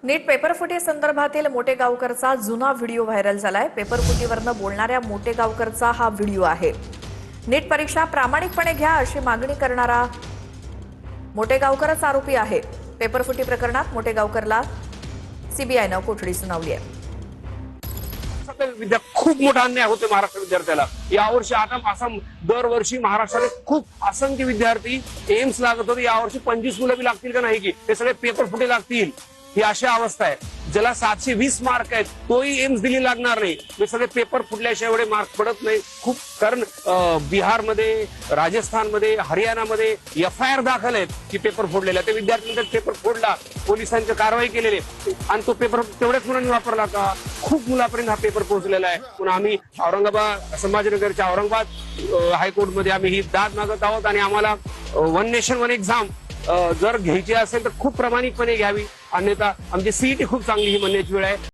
नीट पेपरफुटी संदर्भातील मोटेगावकरचा जुना video viral झालाय। पेपरफुटीवरनं बोलणाऱ्या मोटेगावकरचा हा व्हिडिओ आहे। नीट परीक्षा प्रामाणिकपणे घ्या अशी मागणी करणारा मोटेगावकरच आरोपी आहे। पेपरफुटी प्रकरणात मोटेगावकरला सीबीआयनं कोठडी सुनावली आहे। खूप मोठा अन्याय होते महाराष्ट्र विद्यार्थ्याला। यावर्षी आता आसाम दरवर्षी महाराष्ट्राने खूप असंख्य विद्यार्थी एम्स लागत होते, यावर्षी 25 मुलं बी लागतील का नाही की ते सगळे पेपर फुटे लागतील, ही अशी अवस्था आहे। ज्याला 720 मार्क आहेत तोही एम्स दिली लागणार नाही, हे सगळे पेपर फुटल्याशिवाय एवढे मार्क पडत नाही। खूप कारण बिहारमध्ये, राजस्थानमध्ये, हरियाणामध्ये FIR दाखल आहेत की पेपर फोडलेला, ते विद्यार्थ्यांचा पेपर फोडला, पोलिसांची कारवाई केलेली आणि तो पेपर तेवढ्याच मुलांनी वापरला का? खूप मुलापर्यंत हा पेपर पोहोचलेला आहे। म्हणून आम्ही औरंगाबाद संभाजीनगरच्या औरंगाबाद हायकोर्टमध्ये आम्ही ही दाद मागत आहोत आणि आम्हाला वन नेशन वन एक्झाम जर घ्यायची असेल तर खूप प्रामाणिकपणे घ्यावी, अन्यथा आमची CET खूप चांगली ही म्हणण्याची वेळ आहे।